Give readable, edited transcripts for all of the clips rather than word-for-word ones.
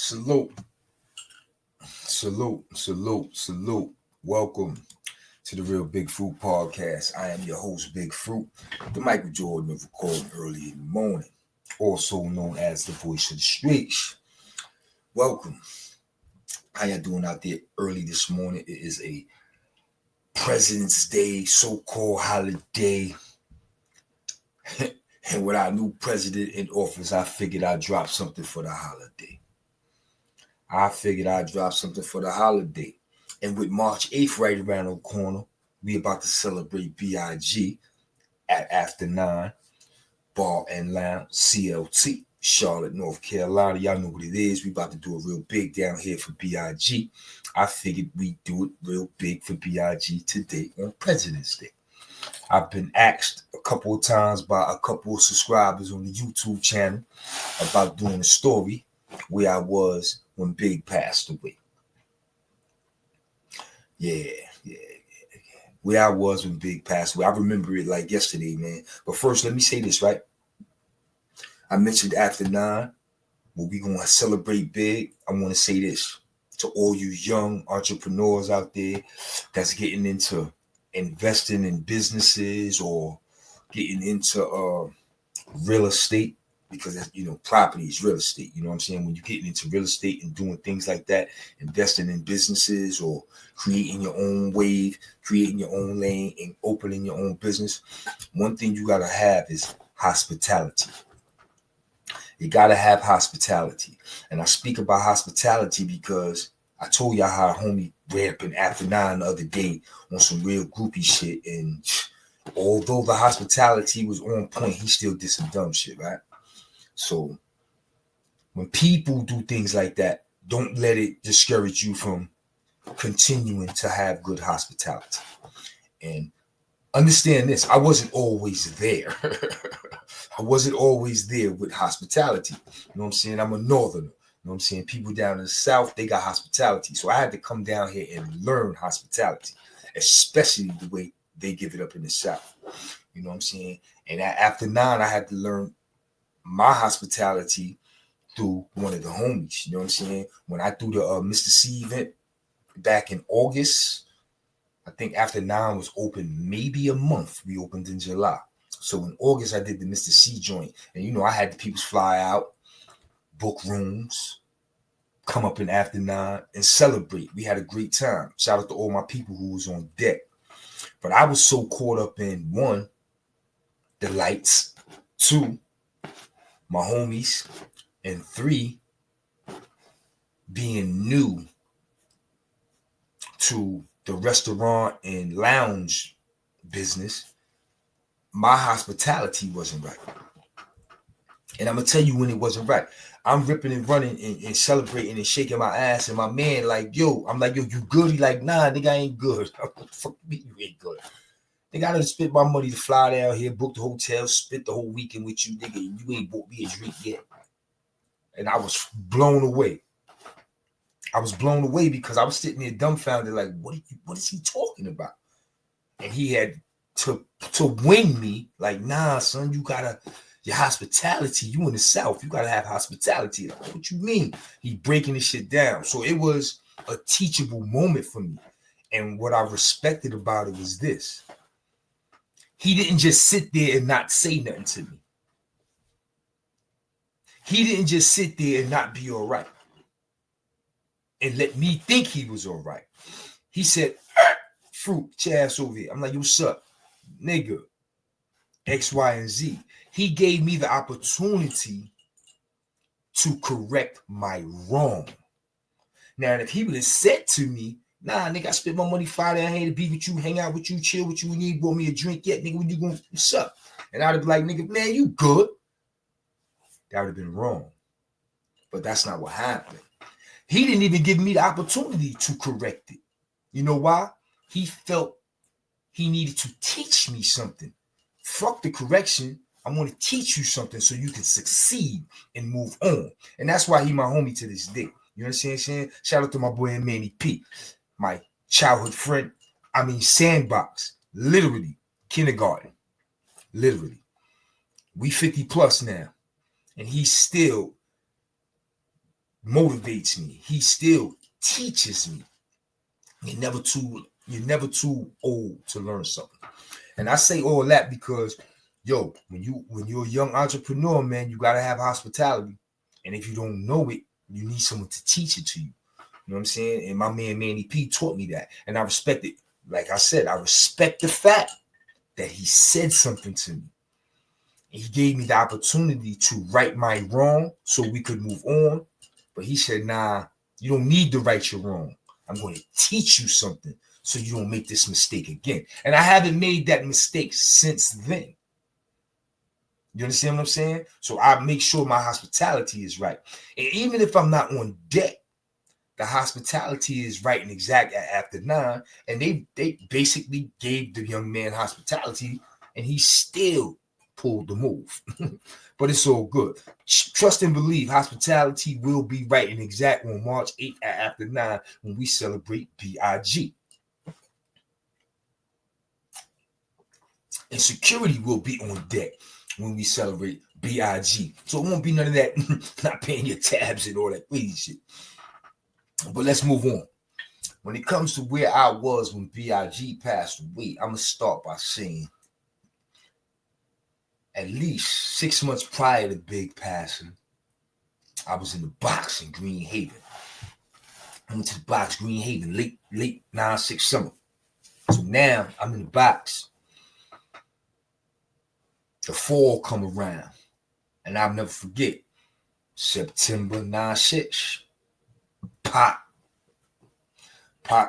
Salute. Welcome to the Real Big Fruit Podcast. I am your host, Big Fruit, the Michael Jordan of recording early in the morning, also known as the voice of the streets. Welcome. How y'all doing out there early this morning? It is a President's Day, so-called holiday. And with our new president in office, I figured I'd drop something for the holiday. And with March 8th right around the corner, we about to celebrate BIG at After 9 Bar and Lounge, CLT, Charlotte, North Carolina. Y'all know what it is. We about to do it real big down here for BIG. I figured we'd do it real big for BIG today on President's Day. I've been asked a couple of times by a couple of subscribers on the YouTube channel about doing a story where I was when Big passed away. Yeah. Where I was when Big passed away. I remember it like yesterday, man. But first, let me say this, right? I mentioned After 9, where we going to celebrate Big. I want to say this to all you young entrepreneurs out there that's getting into investing in businesses or getting into real estate, because property is real estate. You know what I'm saying? When you're getting into real estate and doing things like that, investing in businesses or creating your own wave, creating your own lane and opening your own business, one thing you got to have is hospitality. You got to have hospitality. And I speak about hospitality because I told y'all how a homie rapping After 9 the other day on some real groupie shit. And although the hospitality was on point, he still did some dumb shit, right? So when people do things like that, don't let it discourage you from continuing to have good hospitality. And understand this, I wasn't always there. I wasn't always there with hospitality. You know what I'm saying? I'm a northerner. You know what I'm saying? People down in the South, they got hospitality. So I had to come down here and learn hospitality, especially the way they give it up in the South. You know what I'm saying? And After 9, I had to learn my hospitality through one of the homies. You know what I'm saying? When I threw the Mr. C event back in August, I think After 9 was open maybe a month. We opened in July. So in August, I did the Mr. C joint. And, I had the people fly out, book rooms, come up in After 9 and celebrate. We had a great time. Shout out to all my people who was on deck. But I was so caught up in, 1, the lights, 2, my homies, and 3, being new to the restaurant and lounge business, my hospitality wasn't right. And I'm going to tell you when it wasn't right. I'm ripping and running and celebrating and shaking my ass. And my man like, yo, I'm like, yo, you good? He like, nah, nigga, I ain't good. Fuck me, you ain't good. Nigga, I done spent my money to fly down here, book the hotel, spent the whole weekend with you, nigga, and you ain't bought me a drink yet. And I was blown away. Because I was sitting there dumbfounded, like, what is he talking about? And he had to wing me, like, nah, son, you gotta, your hospitality, you in the South, you gotta have hospitality. Like, what you mean? He breaking this shit down. So it was a teachable moment for me. And what I respected about it was this. He didn't just sit there and not say nothing to me. He didn't just sit there and not be all right and let me think he was all right. He said, Fruit, your ass over here. I'm like, yo, what's up? Nigga, X, Y, and Z. He gave me the opportunity to correct my wrong. Now, if he would have said to me, nah, nigga, I spent my money, fly down here to be with you, hang out with you, chill with you, and you ain't bought me a drink yet, nigga, when you going, what's up? And I'd have been like, nigga, man, you good. That would have been wrong. But that's not what happened. He didn't even give me the opportunity to correct it. You know why? He felt he needed to teach me something. Fuck the correction. I want to teach you something so you can succeed and move on. And that's why he my homie to this day. You understand what I'm saying? Shout out to my boy Manny P, my childhood friend. I mean, sandbox, literally, kindergarten, literally. We 50 plus now. And he's still motivates me. He still teaches me. You're never too old to learn something. And I say all that because, yo, when you're a young entrepreneur, man, you gotta have hospitality. And if you don't know it, you need someone to teach it to you. You know what I'm saying? And my man Manny P taught me that. And I respect it. Like I said, I respect the fact that he said something to me. He gave me the opportunity to right my wrong so we could move on. But he said, nah, you don't need to right your wrong. I'm going to teach you something so you don't make this mistake again. And I haven't made that mistake since then. You understand what I'm saying? So I make sure my hospitality is right. And even if I'm not on deck, the hospitality is right and exact after 9. And they basically gave the young man hospitality, and he still pulled the move. But it's all good. Trust and believe hospitality will be right and exact on March 8th after 9 when we celebrate BIG. And security will be on deck when we celebrate BIG. So it won't be none of that not paying your tabs and all that crazy shit. But let's move on. When it comes to where I was when BIG passed away, I'm going to start by saying at least 6 months prior to Big passing, I was in the box in Green Haven. I went to the box, Green Haven, late 9-6 summer. So now I'm in the box. The fall come around, and I'll never forget September 9-6. Pac,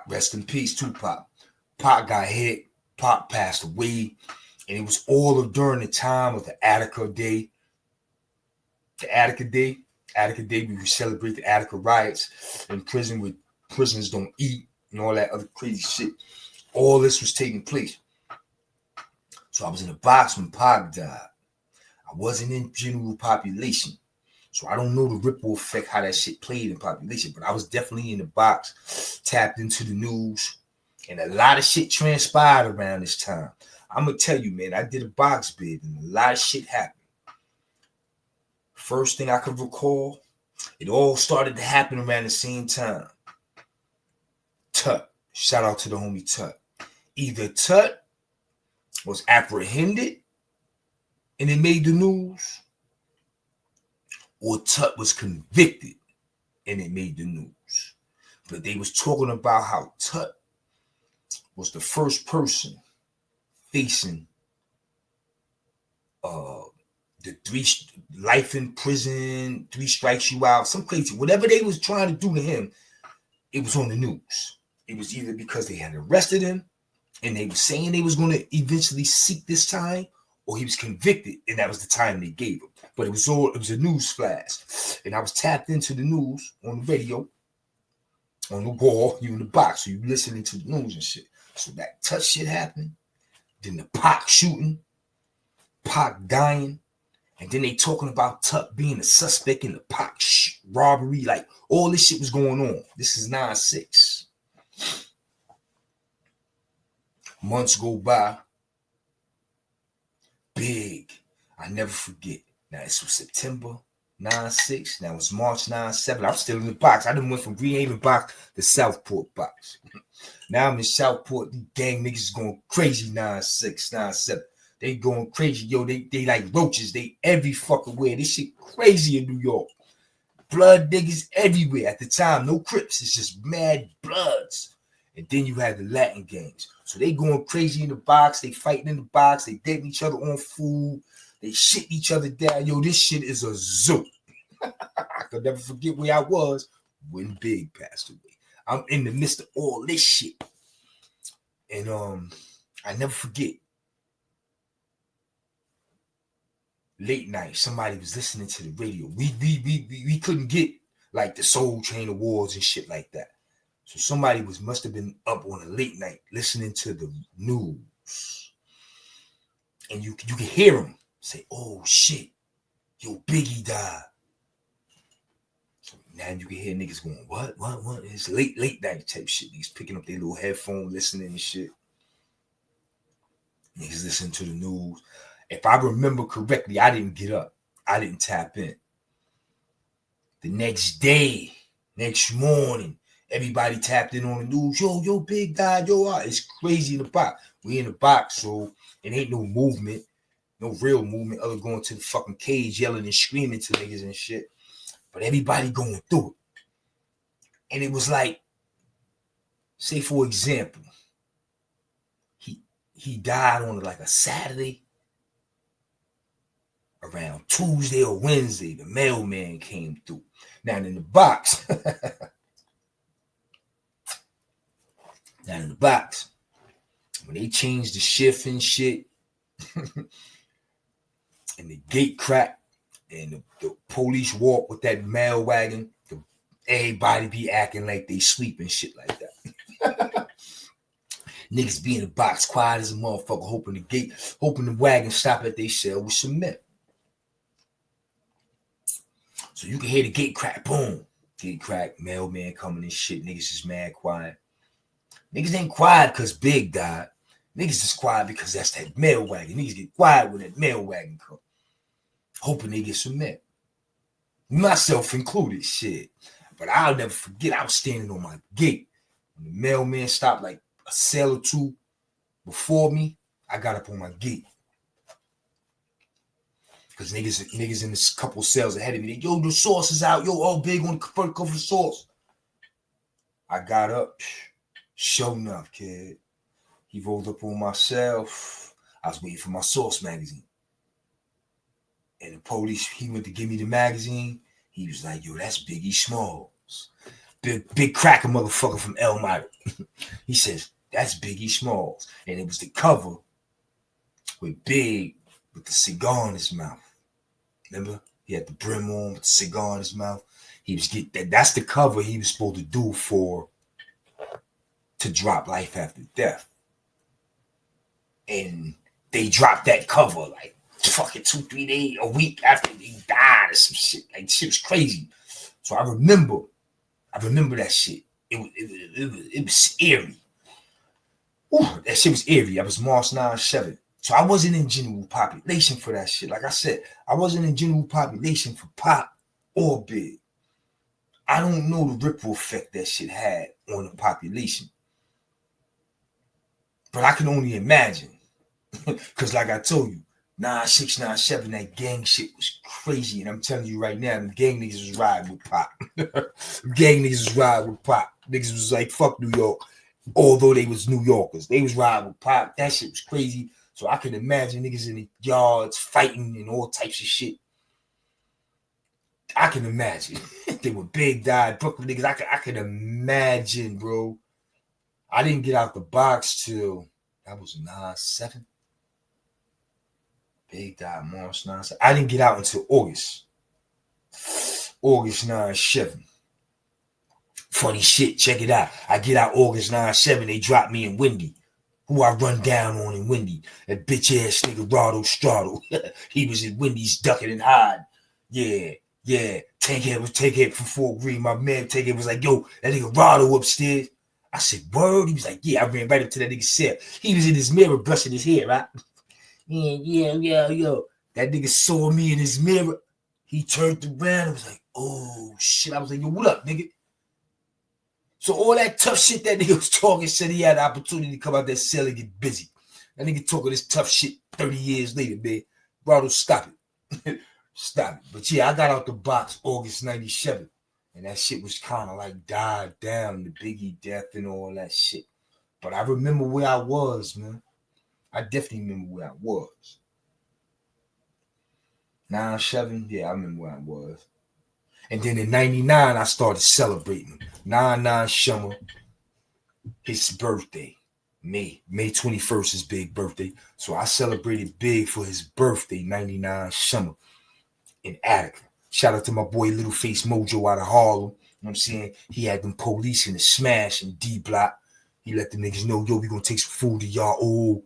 rest in peace, Tupac. Pac got hit. Pac passed away, and it was all during the time of the Attica Day. The Attica Day, we would celebrate the Attica riots in prison where prisoners don't eat and all that other crazy shit. All this was taking place. So I was in the box when Pac died. I wasn't in general population. So I don't know the ripple effect, how that shit played in population, but I was definitely in the box, tapped into the news, and a lot of shit transpired around this time. I'm going to tell you, man, I did a box bid, and a lot of shit happened. First thing I could recall, it all started to happen around the same time. Tut. Shout out to the homie Tut. Either Tut was apprehended, and it made the news, or Tut was convicted and it made the news. But they was talking about how Tut was the first person facing the 3 life in prison, 3 strikes you out, some crazy, whatever they was trying to do to him, it was on the news. It was either because they had arrested him and they were saying they was going to eventually seek this time, or he was convicted, and that was the time they gave him. But it was a news flash. And I was tapped into the news on the radio, on the wall, you in the box, so you listening to the news and shit. So that touch shit happened. Then the Pac shooting, Pac dying, and then they talking about Tut being a suspect in the Pac robbery. Like, all this shit was going on. This is 9-6. Months go by. Big. I never forget. Now, this was September 9-6. Now it's March 9-7. I'm still in the box. I done went from Green Haven box to Southport box. Now I'm in Southport. The gang niggas is going crazy 9-6, 9-7. They going crazy. Yo, they like roaches. They every fucking where. This shit crazy in New York. Blood niggas everywhere. At the time, no Crips. It's just mad bloods. And then you had the Latin gangs. So they going crazy in the box. They fighting in the box. They dating each other on food. They shit each other down. Yo, this shit is a zoo. I could never forget where I was when Big passed away. I'm in the midst of all this shit. And I never forget. Late night, somebody was listening to the radio. We couldn't get like the Soul Train Awards and shit like that. So somebody must have been up on a late night listening to the news. And you could hear them say, oh shit, yo, Biggie died. So now you can hear niggas going, what? It's late night type shit. Niggas picking up their little headphone, listening and shit. Niggas listening to the news. If I remember correctly, I didn't get up. I didn't tap in. The next day, next morning, everybody tapped in on the news. Yo, Big died. It's crazy in the box. We in the box, so it ain't no movement, no real movement other going to the fucking cage, yelling and screaming to niggas and shit. But everybody going through it. And it was like, say for example, he died on like a Saturday. Around Tuesday or Wednesday, the mailman came through. Now in the box, when they changed the shift and shit, and the gate cracked, and the police walk with that mail wagon, everybody be acting like they sleep and shit like that. Niggas be in the box quiet as a motherfucker, hoping the wagon stop at they cell with cement. So you can hear the gate crack, boom. Gate crack, mailman coming and shit. Niggas is mad quiet. Niggas ain't quiet because Big died. Niggas is quiet because that's that mail wagon. Niggas get quiet when that mail wagon come. Hoping they get cement. Myself included, shit. But I'll never forget, I was standing on my gate. When the mailman stopped like a cell or two before me, I got up on my gate. Because niggas in this couple cells ahead of me, yo, the sauce is out. Yo, all Big on the first cup of sauce. I got up. Sure enough, kid. He rolled up on myself. I was waiting for my Source magazine. And the police, he went to give me the magazine. He was like, yo, that's Biggie Smalls. Big cracker motherfucker from Elmira. He says, that's Biggie Smalls. And it was the cover with Big with the cigar in his mouth. Remember? He had the brim on with the cigar in his mouth. He was that's the cover he was supposed to do to drop Life After Death. And they dropped that cover like fucking 2-3 days, a week after he died or some shit. Like shit was crazy. So I remember that shit. It was eerie. Ooh, that shit was eerie. I was March 9/7. So I wasn't in general population for that shit. Like I said, I wasn't in general population for Pop or Big. I don't know the ripple effect that shit had on the population. But I can only imagine. Because like I told you, 9-6, 9-7, that gang shit was crazy. And I'm telling you right now, them gang niggas was riding with Pop. Gang niggas was riding with Pop. Niggas was like, fuck New York. Although they was New Yorkers. They was riding with Pop. That shit was crazy. So I can imagine niggas in the yards fighting and all types of shit. I can imagine. They were Big died, Brooklyn niggas. I can imagine, bro. I didn't get out the box till that was 9/7. Big died March 9/7. I didn't get out until August 9/7. Funny shit, check it out. I get out August 9/7. They drop me in Wendy. Who I run down on in Wendy. That bitch ass nigga Rado Straddle. He was in Wendy's ducking and hiding. Yeah. Take it from Fort Greene. My man Take it was like, yo, that nigga Rado upstairs. I said, word? He was like, yeah. I ran right up to that nigga's cell. He was in his mirror brushing his hair, right? Yo. That nigga saw me in his mirror. He turned around and was like, oh, shit. I was like, yo, what up, nigga? So all that tough shit that nigga was talking said he had the opportunity to come out that cell and get busy. That nigga talking this tough shit 30 years later, man. Brother, stop it. Stop it. But yeah, I got out the box August 97. And that shit was kind of like died down, the Biggie death and all that shit. But I remember where I was, man. I definitely remember where I was. 9/7, yeah, I remember where I was. And then in 99, I started celebrating 9/9 Summer, his birthday. May 21st, his big birthday. So I celebrated big for his birthday, 99 Summer in Attica. Shout out to my boy Little Face Mojo out of Harlem. You know what I'm saying? He had them police in the smash in D Block. He let the niggas know, yo, we gonna take some food to y'all. Oh,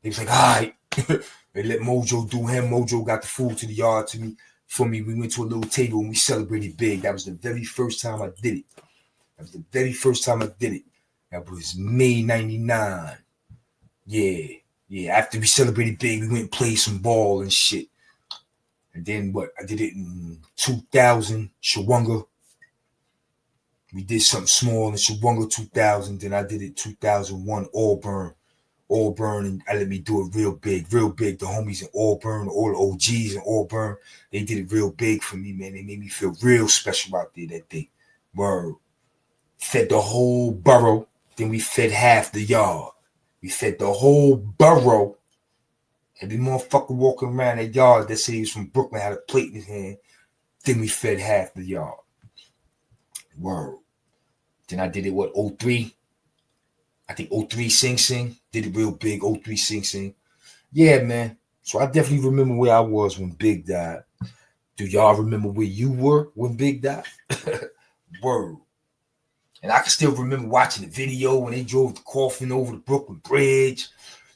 they was like, all right. They let Mojo do him. Mojo got the food to the yard for me. We went to a little table and we celebrated big. That was the very first time I did it. That was May 99. Yeah. After we celebrated big, we went and played some ball and shit. And then what? I did it in 2000, Shawanga. We did something small in Shawanga 2000. Then I did it 2001, Auburn, and I let me do it real big. The homies in Auburn, all the OGs in Auburn, they did it real big for me, man. They made me feel real special out there that day. Word. Fed the whole borough. Then we fed half the yard. We fed the whole borough. Every motherfucker walking around that yard that said he was from Brooklyn had a plate in his hand. Then we fed half the yard. Word. Then I did it, 03? I think 03 Sing Sing. Did it real big, 03 Sing Sing. Yeah, man. So I definitely remember where I was when Big died. Do y'all remember where you were when Big died? Word. And I can still remember watching the video when they drove the coffin over the Brooklyn Bridge,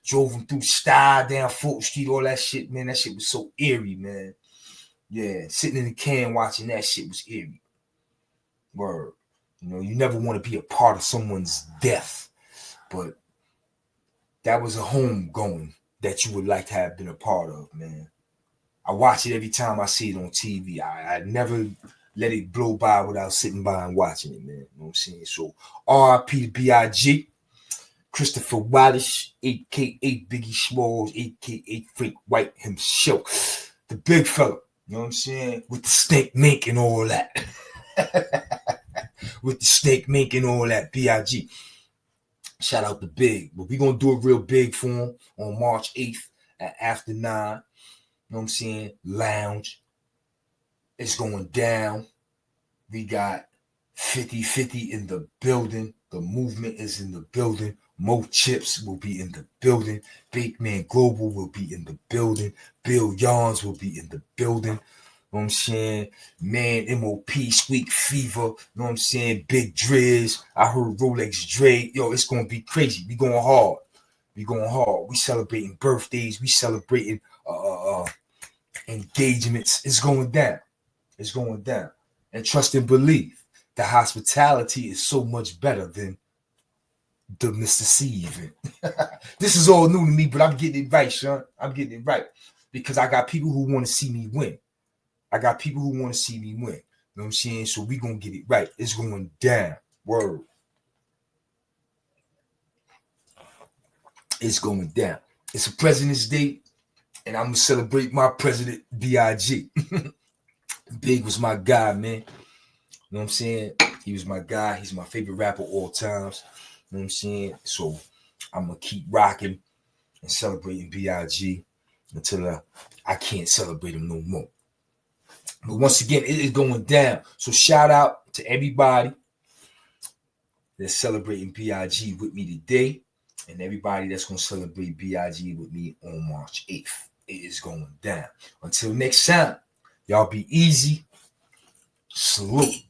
drove him through Style, down Fulton Street, all that shit, man. That shit was so eerie, man. Yeah, sitting in the can watching that shit was eerie. Word. You know, you never want to be a part of someone's death, but that was a homegoing that you would like to have been a part of, man. I watch it every time I see it on TV. I never let it blow by without sitting by and watching it, man. You know what I'm saying? So R.I.P. to B.I.G., Christopher Wallace, 8K8 Biggie Smalls, 8K8 Frank White himself. The big fella, you know what I'm saying? With the snake mink and all that. With the snake mink and all that, B.I.G. Shout out to Big. But we're going to do it real big for him on March 8th at after 9. You know what I'm saying? Lounge. It's going down. We got 50-50 in the building. The movement is in the building. Mo Chips will be in the building. Big Man Global will be in the building. Bill Yarns will be in the building. You know what I'm saying? Man, MOP, Squeak Fever. You know what I'm saying? Big Driz. I heard Rolex Dre. Yo, it's going to be crazy. We going hard. We celebrating birthdays. We celebrating engagements. It's going down. And trust and believe, the hospitality is so much better than the Mr. C event. This is all new to me, but I'm getting it right, Sean. I'm getting it right. Because I got people who want to see me win. You know what I'm saying? So we going to get it right. It's going down. Word. It's going down. It's a President's Day, and I'm going to celebrate my president, B.I.G. Big was my guy, man. You know what I'm saying? He was my guy. He's my favorite rapper all times. You know what I'm saying? So I'm going to keep rocking and celebrating B.I.G. until I can't celebrate him no more. But once again, it is going down. So shout out to everybody that's celebrating B.I.G. with me today and everybody that's going to celebrate B.I.G. with me on March 8th. It is going down. Until next time, y'all be easy. Salute.